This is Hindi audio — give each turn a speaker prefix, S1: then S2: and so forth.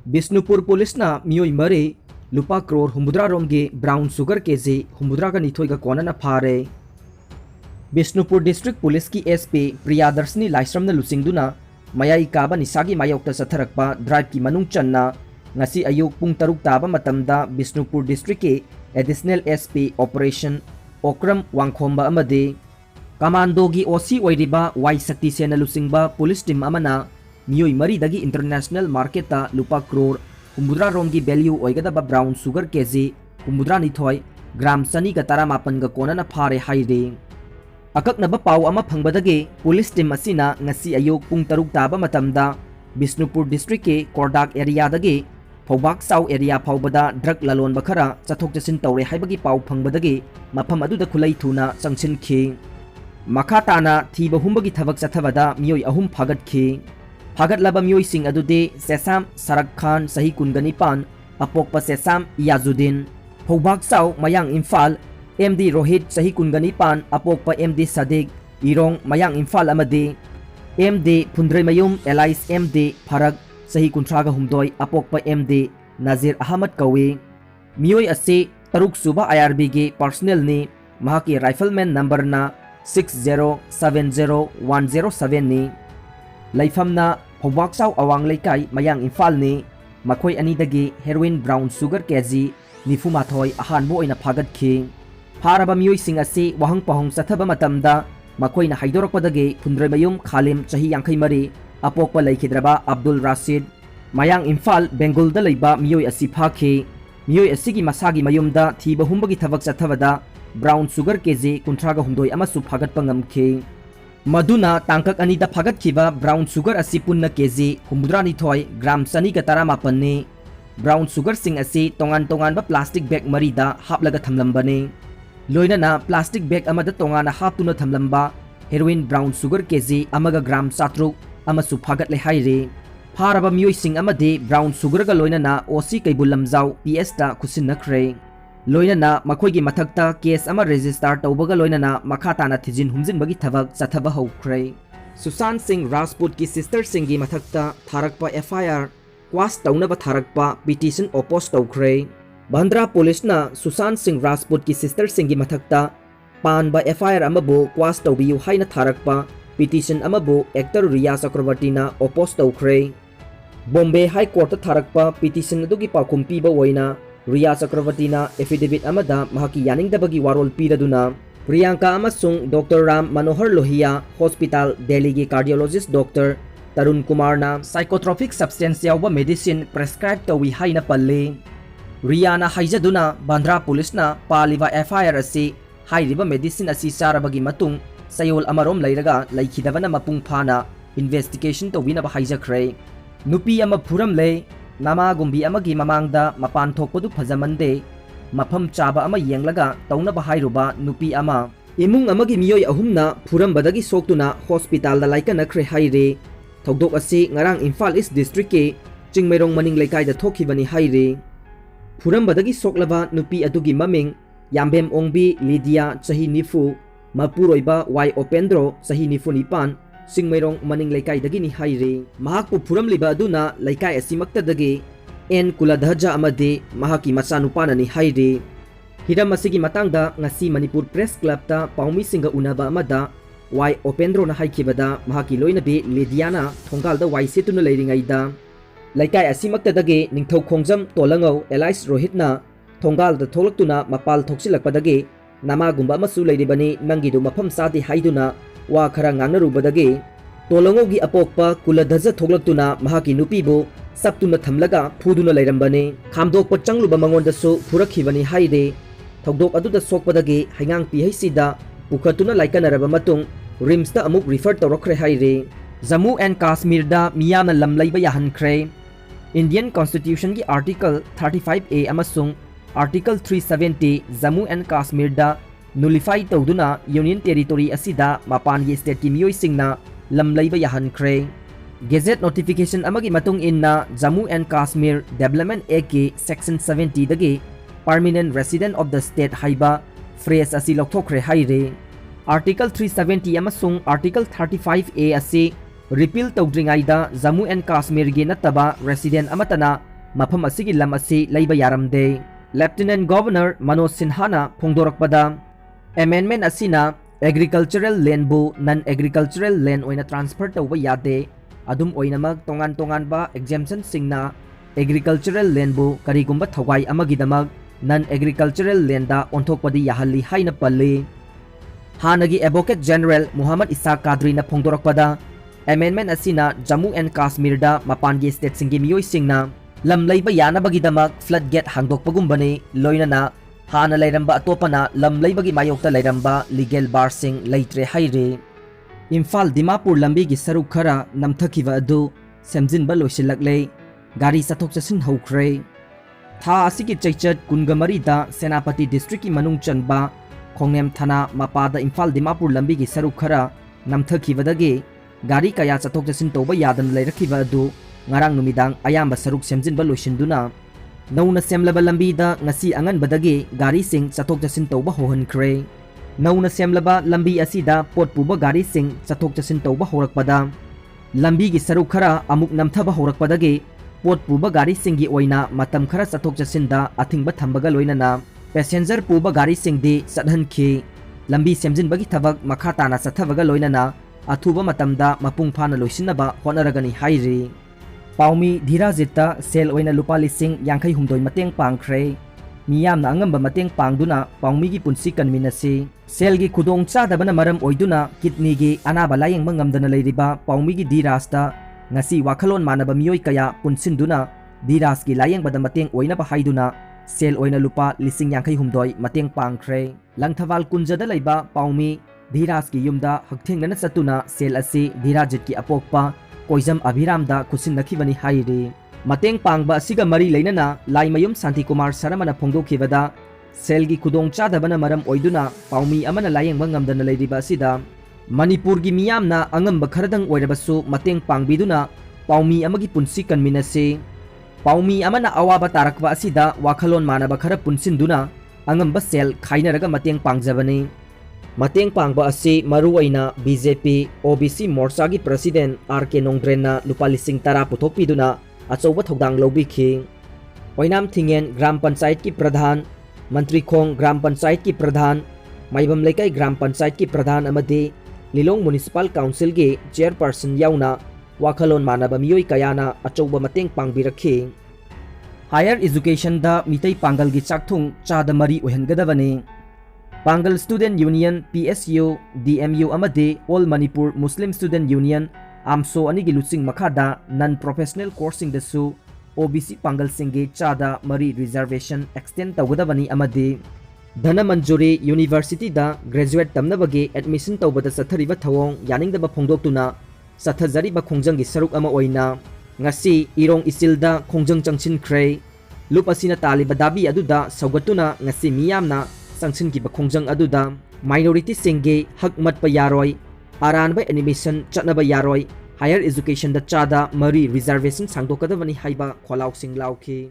S1: बिष्णुपुर पुलिस ना मियोई मरे लुपा करोड़ हुमुद्रा रोमगे ब्राउन शुगर केजी हुमुद्रा का निथोई का कोना ना फारे बिष्णुपुर डिस्ट्रिक्ट पुलिस की एसपी प्रियादर्शनी लाइश्रम ना लुसिंगदुना मयाई काबा निसागी मायोक्ता सथरकपा ड्राइव की मनुंग चन्ना ngasi ayuk pung taruk taba matamda Bishnupur district के additional SP operation Okram Wangkhomba अमदे कमांडो की ओसी ओइरिबा वाई शक्ति सेना लुसिंगबा पुलिस टीम अमना मियोई मरीदगी इंटरनेशनल मार्केट लुपा करोड़ हुमुद्रा रोम की वैल्यू ओइगदबा ब्राउन शुगर केजी हुमुद्रा निथोय ग्राम सनी का तारा मापन का कोना फारे हाइरे अकक्नबा पाव अमा फंगबदगे पुलिस टीम असिना ngasi ayuk pung taruk taba matamda Bishnupur district के कोरडाक एरिया दगे फौबाक साउ एरिया फाउबदा ड्रग ललोन बखरा चथोक चसिन तौरे हाइबगी पाउ फंगबदगे मफम अदुदा खुलै थुना चंगसिनखि मखा ताना थीब हुंबगी थबक चथबदा मियोई अहुम फागतखि फागतलबा मियोई सिंग अदुदे सेसाम सरक खान सही कुनगनिपान अपोकपा सेसाम याजुद्दीन फौबाक साउ मयांग इम्फाल एमडी रोहित सही कुनगनिपान अपोकपा MD सदिक इरोंग मयांग Imphal अमदे MD फुंद्रेमयुम alias MD फरक सही कुंथ्रागा हुमदोय अपोकपा एमडी नजीर अहमद कौवे मियोय असे तरुक सुबा आईआरबी के पर्सनल ने महाके राइफलमैन नंबर ना 6070107 ने लाइफमना फौबाक्साउ अवांग लेकाई मयांग इम्फाल ने मखोय अनीदगे हेरोइन ब्राउन शुगर केजी निफुमाथोय अहानबो ओइना फागतखि फारबा मियोय सिंग असे वहंग पहंग चथबा मतमदा मखोयना हाइदोरकपदगे फुंद्रेमयुम खालिम चही 53 अपोकपा लैखिद्रबा अब्दुल राशिद मयांग इम्फाल बेंगुल लैबा मियोय असि फाखे मियोय असिगी मसागी मयुमदा थीबा हुंबगी थबक चथबदा ब्राउन शुगर केजी 53 अमसु फागतपा ngamखे मदुना तांकक अनीदा फागतखिबा ब्राउन शुगर असि पुन्ना केजी 92 ग्राम सनी का तारा मापन्ने ब्राउन शुगर सिंग असि तोंगान तोंगान बा प्लास्टिक बैग मरीदा हापलगा थमलंबने लोइनना प्लास्टिक बैग अमदा तोंगाना हापतुना थमलंबा हेरोइन ब्राउन शुगर केजी अमगा ग्राम 7 अमसु फागतले हाइरे फारबा मियोय सिंग अमदे ब्राउन शुगर का लोइनना ओसी कैबुल लमजाउ पीएस ता खुसिनखरे लोइनना मखोयगी मथक्ता केस अमा रजिस्टर तौबगा लोइनना मखाताना थिजिन हुमजिनबगी थबक चथबा हौख्रे सुशांत सिंह राजपूत की सिस्टर सिंह की मथक्ता थारकपा एफआईआर क्वास तौनबा थारकपा पिटिशन ओपोज तौख्रे बांद्रा पुलिस ना सुशांत सिंह राजपूत की सिस्टर सिंह की मथक्ता पानबा एफआईआर अमबो क्वास तौबियु हाइना थारकपा पिटिशन अमबो एक्टर रिया चक्रवर्ती ना ओपोज तौख्रे बॉम्बे हाई कोर्ट थारकपा पिटिशन अदुगी पाखुम पीबा ओइना रिया चक्रवर्ती ना एफिडेविट अमदा महाकी यानिंगदबगी वारोल पीरदुना प्रियंका अमसुंग डॉक्टर राम मनोहर लोहिया हॉस्पिटल दिल्ली के कार्डियोलॉजिस्ट डॉक्टर तरुण कुमार ना साइकोट्रोपिक सब्सटेंस यावबा मेडिसिन प्रेस्क्राइब तौवी हाइना पल्ले रिया ना हाइजदुना बांद्रा पुलिस ना पालिबा एफआईआर असि हाइरिबा मेडिसिन असि चारबगी मतुंग सयोल अमरोम लैरगा लैखिदबना मपुंग फाना इन्वेस्टिगेशन तौबिनबा हाइजख्रे नुपी अमा फुरमले नामागुंबी अमगी ममांगदा मपान थोकपदु फजमंदे मफम चाबा अमा येंगलगा तौनबा हाइरुबा नुपी अमा इमुंग अमगी मियोय अहुमना फुरमबदगी सोक्तुना हॉस्पिटल दा लाइकनखरे हाइरे थौदोक असि ngarang इम्फाल ईस्ट डिस्ट्रिक्ट के चिंगमेरोंग मनिंग लेकाइदा थोखिबनी हाइरे फुरमबदगी सोक्लबा नुपी अदुगी ममिंग याम्बेम ओंबी लिडिया चही निफु मपुरोइबा वाई ओपेंद्रो चही निफु निपान सिंगमेरोंग मनिंग लेकाइदगी नि हाइरे महाकपु फुरमलिबा अदुना लेकाइ असिमक्तदगी एन कुलधजा अमदे महाकी मचानुपाननि हाइरे हिरम असिगी मतंगदा ngasi मणिपुर प्रेस क्लब ता पाउमी सिंगा उनाबा अमदा वाई ओपेंद्रो ना हाइखिबदा महाकी लोइनबे लिडियाना थोंगालदा वाई सेतुना लेरिंगाइदा लेकाइ असिमक्तदगी निंगथौ खोंजम तोलंगौ एलाइस रोहितना थोंगालदा थोलक्तुना मपाल थोक्सिलकपदगी नामागुंबा अमसु लेरिबनी नंगिदु मफम सादि हाइदुना वा खरा ngangnarubadagi तोलंगोगी अपोकपा कुलधजा थोगलक्तुना महाकी नुपीबु सप्तुना थमलगा फुदुना लैरंबने खामदोकपा चंगलुबा मंगोंदसु फुरखिबनी हाइदे थौदोक अदुदा सोकपदगी हाइंगांग पीहैसीदा पुखतुना लाइकनरबा मतुंग रिम्सता अमुक रिफर तौरखरे हाइरे जम्मू एंड कश्मीर दा मियाना लमलैबा याहनख्रे इंडियन कॉन्स्टिट्यूशन की आर्टिकल 35A अमसुंग आर्टिकल 370 जम्मू एंड कश्मीर दा नुलिफाई तौदुना यूनियन टेरिटोरी असिदा मपान की स्टेट की मियोई सिंगना लमलैबा याहनख्रे गेजेट नोटिफिकेशन अमगी मतुंग इन्ना Jammu and Kashmir development act की सेक्शन 70 दगी permanent resident of the state हाइबा फ्रेस असि लौथोखरे हाइरे आर्टिकल 370 अमसुंग आर्टिकल 35A असि रिपील तौद्रिंगाइदा जम्मू एंड कश्मीर गी नत्तबा रेसिडेंट अमतना mafam asigi lam asi leiba yaramde. Lieutenant Governor Manoj Sinhana phongdorakpada amendment asina agricultural land bu non-agricultural land oina transfer tawba yade adum oinamak tongan ba exemption singna agricultural land bu karigumba thawai amagidamak non-agricultural land da onthokpadi yahalli haina palli. Hanagi Advocate General Muhammad Ishaq Kadri na phongdorakpada amendment asina Jammu and Kashmir da mapangi state singi miyoi singna lam leiba yanabagidamak floodgate hangdokpagumbani loinana hana lairamba atopana lam leibagi mayokta lairamba legal bar sing leitre haire. Imphal Dimapur lambi gi saruk khara namthakiwa adu semjinba loisilakle gari sathok chasin haukhre. Tha asigi chaichat kungamari da Senapati district ki manung chanba Khongnem thana mapada Imphal Dimapur lambi gi saruk khara namthakiwadagi gari kaya chathok chasin toba yadan leirakhiwa adu ngarang numidang ayamba saruk semjinba loisinduna nauna semlaba lambi da ngasi angan badagi gari sing chathok chasin tawba hohankhre. Nauna semlaba lambi asida pot puba gari sing chathok chasin tawba horakpada lambi gi saruk khara amuk namthaba horakpadagi pot puba gari singi oina matam khara chathok chasin da athingba thambaga loinana passenger puba gari sing di sadhankhi. Lambi semjinbagi thabak makha tana sathabaga loinana athuba matamda mapung phana loisinaba honaragani hairi. Paumi Dhirajita sel oina lupa lising yangkai humdoi mateng pangkhre. Miyamna angamba mateng pangduna paumi gi punsi kanminasi. Sel gi khudong chadabana maram oiduna kidney gi anaba layeng mangamdana leiriba paumi gi Dhirajta ngasi wakhalon manaba miyoi kaya punsinduna Dhiraj gi layeng bada mateng oina ba haiduna sel oina lupa lising yangkai humdoi mateng pangkhre. Langthawal kunjada leiba paumi Dhiraj gi yumda hakthengna satuna sel asi Dhirajit ki apokpa Koizam Abhiram da kusin nakhibani hairi. Mateng pangba asiga mari leinana Laimayum Santi Kumar Saramana phongdokhibada selgi khudong chadabana maram oiduna paumi amana layengba ngamdana leiriba asida Manipur gi miyamna angamba kharadang oirabasu mateng pangbiduna paumi amagi punsi kanminasi. Paumi amana awaba tarakba asida wakhalon manaba khara punsinduna angamba sel khainaraga mateng pangjabani. Mateng pangba asi maruaina BJP OBC Morcha gi President RK Nongdrenna lupa lising tara puthokpiduna achouba thodang lobikhi. Oinam Thingen Gram Panchayat ki Pradhan, Mantri Khong Gram Panchayat ki Pradhan, Maibam Lekai Gram Panchayat ki Pradhan amadi Lilong Municipal Council gi Chairperson yauna wakhalon manaba miyoi kayana achouba mateng pangbirakhi. Higher Education da mitai pangal gi chakthung chada mari ohengadabani. Pangal Student Union PSU DMU amadi All Manipur Muslim Student Union AMSO anigi lusing makhada non-professional coursing dasu OBC Pangal singi chada mari reservation extend tawgadabani amadi Dhana Manjuri University da graduate tamnabagi admission tawbada sathariba thawong yaningdaba phongdoktuna sathajariba khongjanggi saruk ama oina ngasi irong isilda khongjang changchinkhre. Lupasina taliba dabi aduda saugatuna ngasi miyamna Sangsin ki bakhongjang aduda minority singe hak matpa yaroi aranba animation chatnaba yaroi higher education da chada mari reservation sangdokadabani haiba kholau sing lauki.